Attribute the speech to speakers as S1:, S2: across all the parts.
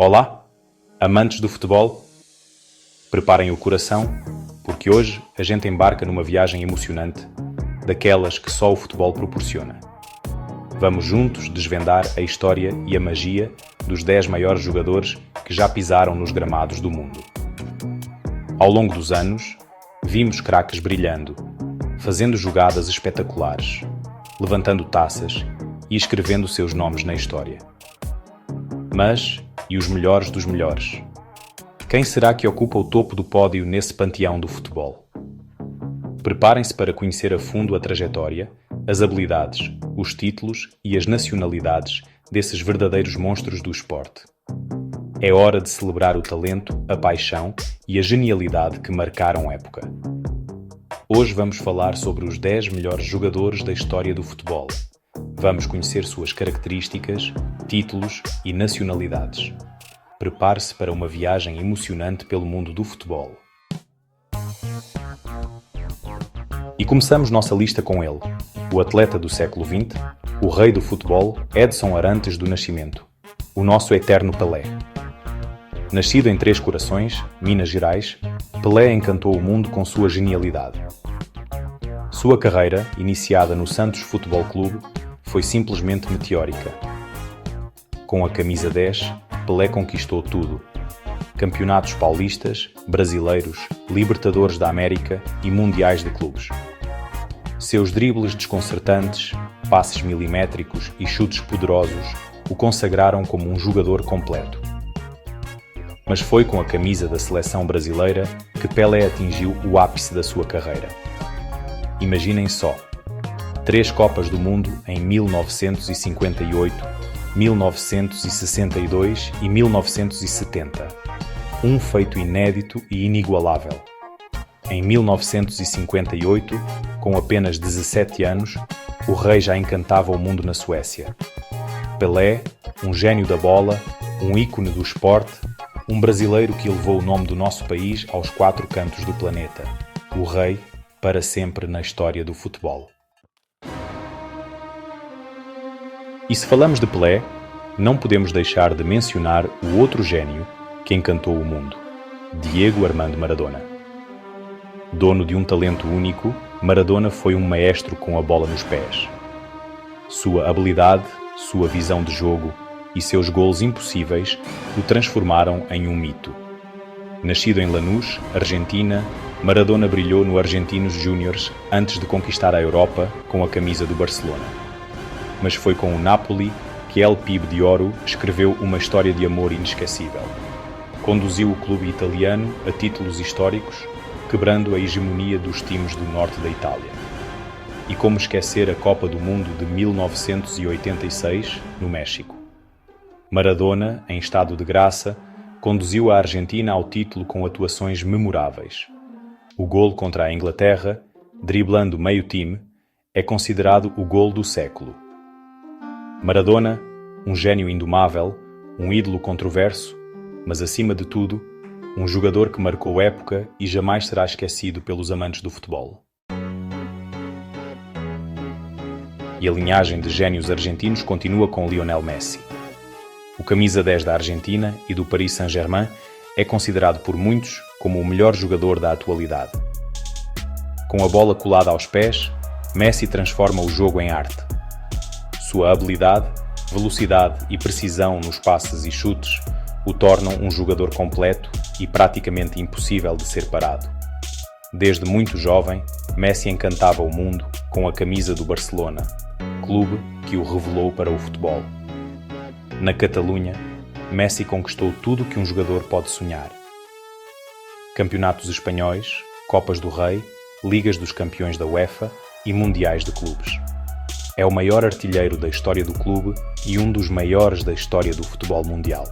S1: Olá, amantes do futebol, preparem o coração, porque hoje a gente embarca numa viagem emocionante, daquelas que só o futebol proporciona. Vamos juntos desvendar a história e a magia dos 10 maiores jogadores que já pisaram nos gramados do mundo. Ao longo dos anos, vimos craques brilhando, fazendo jogadas espetaculares, levantando taças e escrevendo seus nomes na história. Mas, e os melhores dos melhores? Quem será que ocupa o topo do pódio nesse panteão do futebol? Preparem-se para conhecer a fundo a trajetória, as habilidades, os títulos e as nacionalidades desses verdadeiros monstros do esporte. É hora de celebrar o talento, a paixão e a genialidade que marcaram época. Hoje vamos falar sobre os 10 melhores jogadores da história do futebol. Vamos conhecer suas características, títulos e nacionalidades. Prepare-se para uma viagem emocionante pelo mundo do futebol. E começamos nossa lista com ele, o atleta do século XX, o rei do futebol, Edson Arantes do Nascimento, o nosso eterno Pelé. Nascido em Três Corações, Minas Gerais, Pelé encantou o mundo com sua genialidade. Sua carreira, iniciada no Santos Futebol Clube, foi simplesmente meteórica. Com a camisa 10, Pelé conquistou tudo: campeonatos paulistas, brasileiros, Libertadores da América e mundiais de clubes. Seus dribles desconcertantes, passes milimétricos e chutes poderosos o consagraram como um jogador completo. Mas foi com a camisa da seleção brasileira que Pelé atingiu o ápice da sua carreira. Imaginem só: 3 Copas do Mundo em 1958, 1962 e 1970. Um feito inédito e inigualável. Em 1958, com apenas 17 anos, o rei já encantava o mundo na Suécia. Pelé, um gênio da bola, um ícone do esporte, um brasileiro que elevou o nome do nosso país aos 4 cantos do planeta. O rei, para sempre na história do futebol. E se falamos de Pelé, não podemos deixar de mencionar o outro gênio que encantou o mundo, Diego Armando Maradona. Dono de um talento único, Maradona foi um maestro com a bola nos pés. Sua habilidade, sua visão de jogo e seus golos impossíveis o transformaram em um mito. Nascido em Lanús, Argentina, Maradona brilhou no Argentinos Júniors antes de conquistar a Europa com a camisa do Barcelona. Mas foi com o Napoli que El Pibe de Oro escreveu uma história de amor inesquecível. Conduziu o clube italiano a títulos históricos, quebrando a hegemonia dos times do norte da Itália. E como esquecer a Copa do Mundo de 1986, no México? Maradona, em estado de graça, conduziu a Argentina ao título com atuações memoráveis. O golo contra a Inglaterra, driblando meio time, é considerado o golo do século. Maradona, um gênio indomável, um ídolo controverso, mas acima de tudo, um jogador que marcou época e jamais será esquecido pelos amantes do futebol. E a linhagem de gênios argentinos continua com Lionel Messi. O camisa 10 da Argentina e do Paris Saint-Germain é considerado por muitos como o melhor jogador da atualidade. Com a bola colada aos pés, Messi transforma o jogo em arte. Sua habilidade, velocidade e precisão nos passes e chutes o tornam um jogador completo e praticamente impossível de ser parado. Desde muito jovem, Messi encantava o mundo com a camisa do Barcelona, clube que o revelou para o futebol. Na Catalunha, Messi conquistou tudo que um jogador pode sonhar: campeonatos espanhóis, Copas do Rei, Ligas dos Campeões da UEFA e Mundiais de Clubes. É o maior artilheiro da história do clube e um dos maiores da história do futebol mundial.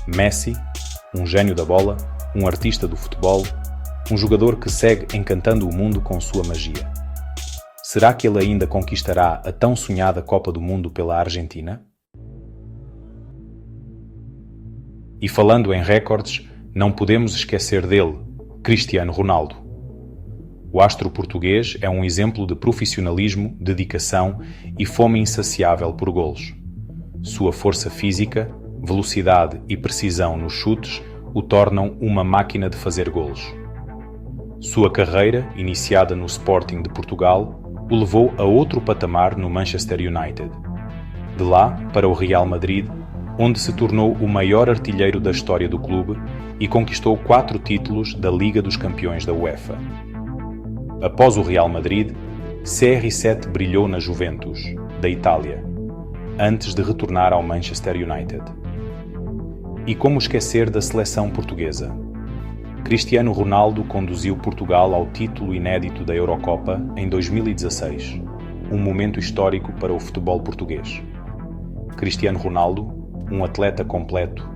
S1: Messi, um gênio da bola, um artista do futebol, um jogador que segue encantando o mundo com sua magia. Será que ele ainda conquistará a tão sonhada Copa do Mundo pela Argentina? E falando em recordes, não podemos esquecer dele, Cristiano Ronaldo. O astro português é um exemplo de profissionalismo, dedicação e fome insaciável por golos. Sua força física, velocidade e precisão nos chutes o tornam uma máquina de fazer golos. Sua carreira, iniciada no Sporting de Portugal, o levou a outro patamar no Manchester United. De lá para o Real Madrid, onde se tornou o maior artilheiro da história do clube e conquistou 4 títulos da Liga dos Campeões da UEFA. Após o Real Madrid, CR7 brilhou na Juventus, da Itália, antes de retornar ao Manchester United. E como esquecer da seleção portuguesa? Cristiano Ronaldo conduziu Portugal ao título inédito da Eurocopa em 2016, um momento histórico para o futebol português. Cristiano Ronaldo, um atleta completo,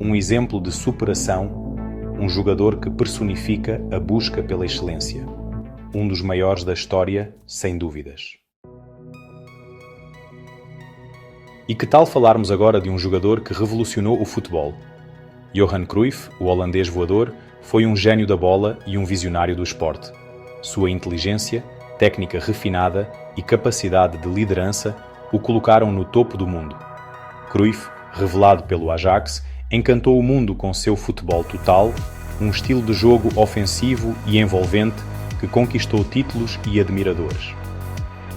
S1: um exemplo de superação, um jogador que personifica a busca pela excelência, um dos maiores da história, sem dúvidas. E que tal falarmos agora de um jogador que revolucionou o futebol? Johan Cruyff, o holandês voador, foi um gênio da bola e um visionário do esporte. Sua inteligência, técnica refinada e capacidade de liderança o colocaram no topo do mundo. Cruyff, revelado pelo Ajax, encantou o mundo com seu futebol total, um estilo de jogo ofensivo e envolvente que conquistou títulos e admiradores.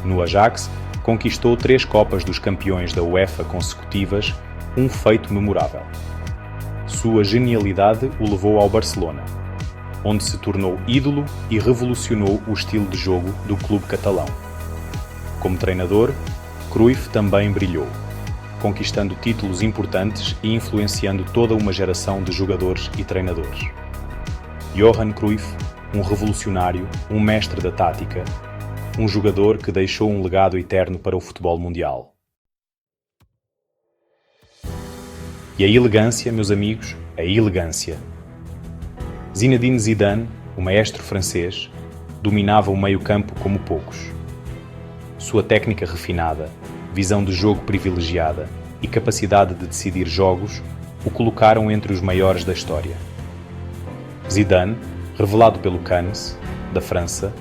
S1: No Ajax, conquistou 3 Copas dos Campeões da UEFA consecutivas, um feito memorável. Sua genialidade o levou ao Barcelona, onde se tornou ídolo e revolucionou o estilo de jogo do clube catalão. Como treinador, Cruyff também brilhou, conquistando títulos importantes e influenciando toda uma geração de jogadores e treinadores. Johan Cruyff, um revolucionário, um mestre da tática, um jogador que deixou um legado eterno para o futebol mundial. E a elegância, meus amigos, a elegância. Zinedine Zidane, o maestro francês, dominava o meio-campo como poucos. Sua técnica refinada, visão de jogo privilegiada e capacidade de decidir jogos o colocaram entre os maiores da história. Zidane, revelado pelo Cannes, da França,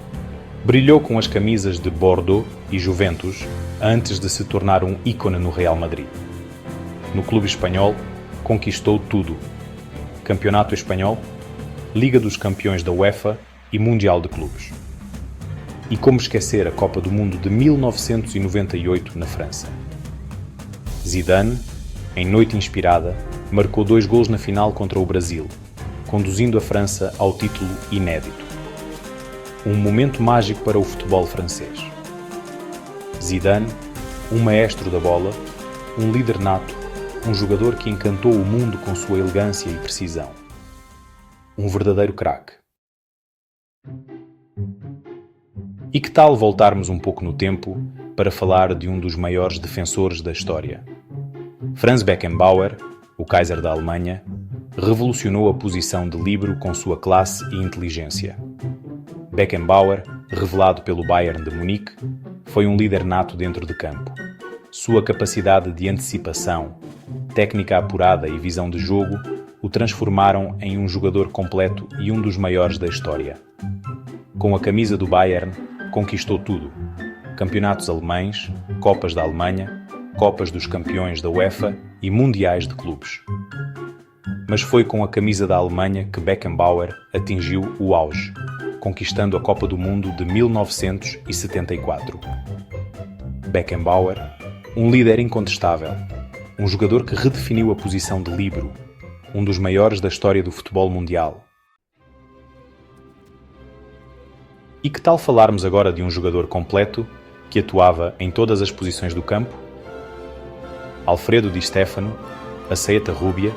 S1: brilhou com as camisas de Bordeaux e Juventus antes de se tornar um ícone no Real Madrid. No clube espanhol, conquistou tudo: Campeonato Espanhol, Liga dos Campeões da UEFA e Mundial de Clubes. E como esquecer a Copa do Mundo de 1998 na França? Zidane, em noite inspirada, marcou 2 gols na final contra o Brasil, conduzindo a França ao título inédito. Um momento mágico para o futebol francês. Zidane, um maestro da bola, um líder nato, um jogador que encantou o mundo com sua elegância e precisão. Um verdadeiro craque. E que tal voltarmos um pouco no tempo para falar de um dos maiores defensores da história? Franz Beckenbauer, o Kaiser da Alemanha, revolucionou a posição de líbero com sua classe e inteligência. Beckenbauer, revelado pelo Bayern de Munique, foi um líder nato dentro de campo. Sua capacidade de antecipação, técnica apurada e visão de jogo o transformaram em um jogador completo e um dos maiores da história. Com a camisa do Bayern, conquistou tudo: campeonatos alemães, Copas da Alemanha, Copas dos Campeões da UEFA e Mundiais de Clubes. Mas foi com a camisa da Alemanha que Beckenbauer atingiu o auge, conquistando a Copa do Mundo de 1974. Beckenbauer, um líder incontestável, um jogador que redefiniu a posição de líbero, um dos maiores da história do futebol mundial. E que tal falarmos agora de um jogador completo que atuava em todas as posições do campo? Alfredo Di Stéfano, a saeta rúbia,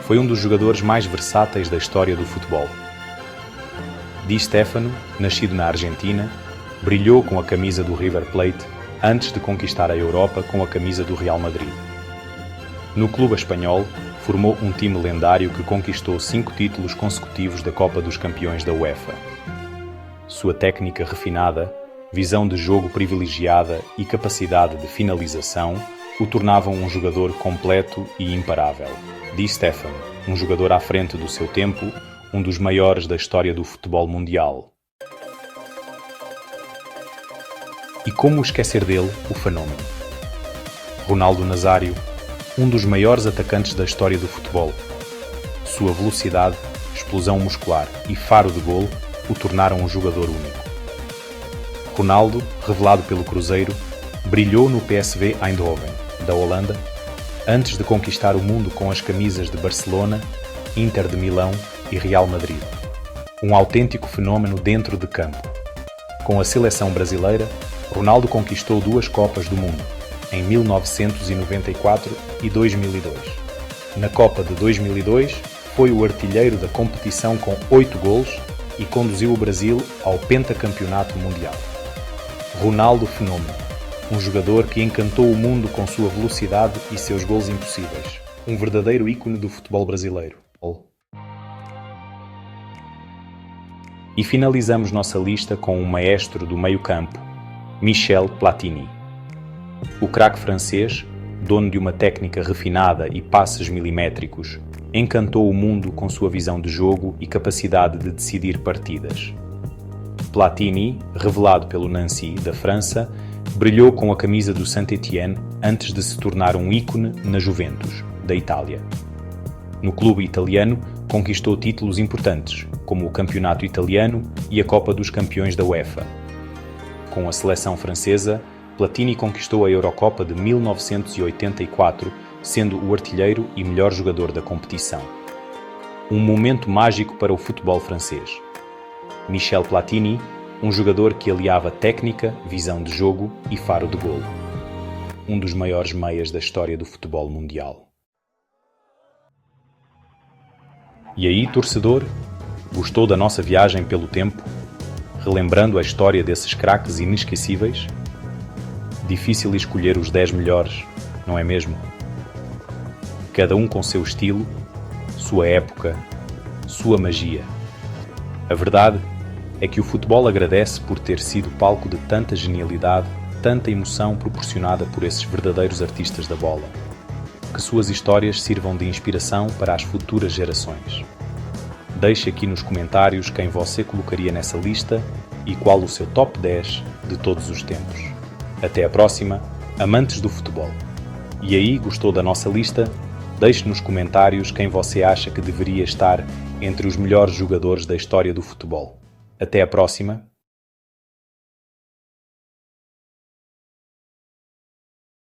S1: foi um dos jogadores mais versáteis da história do futebol. Di Stéfano, nascido na Argentina, brilhou com a camisa do River Plate antes de conquistar a Europa com a camisa do Real Madrid. No clube espanhol, formou um time lendário que conquistou 5 títulos consecutivos da Copa dos Campeões da UEFA. Sua técnica refinada, visão de jogo privilegiada e capacidade de finalização o tornavam um jogador completo e imparável. Di Stéfano, um jogador à frente do seu tempo, um dos maiores da história do futebol mundial. E como esquecer dele, o fenômeno? Ronaldo Nazário, Um dos maiores atacantes da história do futebol. Sua velocidade, explosão muscular e faro de golo o tornaram um jogador único. Ronaldo, revelado pelo Cruzeiro, brilhou no PSV Eindhoven, da Holanda, antes de conquistar o mundo com as camisas de Barcelona, Inter de Milão e Real Madrid. Um autêntico fenômeno dentro de campo. Com a seleção brasileira, Ronaldo conquistou 2 Copas do Mundo, em 1994 e 2002. Na Copa de 2002, foi o artilheiro da competição com 8 golos e conduziu o Brasil ao pentacampeonato mundial. Ronaldo Fenômeno, um jogador que encantou o mundo com sua velocidade e seus gols impossíveis. Um verdadeiro ícone do futebol brasileiro. E finalizamos nossa lista com um maestro do meio-campo, Michel Platini. O craque francês, dono de uma técnica refinada e passes milimétricos, encantou o mundo com sua visão de jogo e capacidade de decidir partidas. Platini, revelado pelo Nancy, da França, brilhou com a camisa do Saint-Étienne antes de se tornar um ícone na Juventus, da Itália. No clube italiano, conquistou títulos importantes, como o Campeonato Italiano e a Copa dos Campeões da UEFA. Com a seleção francesa, Platini conquistou a Eurocopa de 1984, sendo o artilheiro e melhor jogador da competição. Um momento mágico para o futebol francês. Michel Platini, um jogador que aliava técnica, visão de jogo e faro de golo. Um dos maiores meias da história do futebol mundial. E aí, torcedor, gostou da nossa viagem pelo tempo, relembrando a história desses craques inesquecíveis? Difícil escolher os 10 melhores, não é mesmo? Cada um com seu estilo, sua época, sua magia. A verdade é que o futebol agradece por ter sido palco de tanta genialidade, tanta emoção proporcionada por esses verdadeiros artistas da bola. Que suas histórias sirvam de inspiração para as futuras gerações. Deixe aqui nos comentários quem você colocaria nessa lista e qual o seu top 10 de todos os tempos. Até a próxima, amantes do futebol. E aí, gostou da nossa lista? Deixe nos comentários quem você acha que deveria estar entre os melhores jogadores da história do futebol. Até a próxima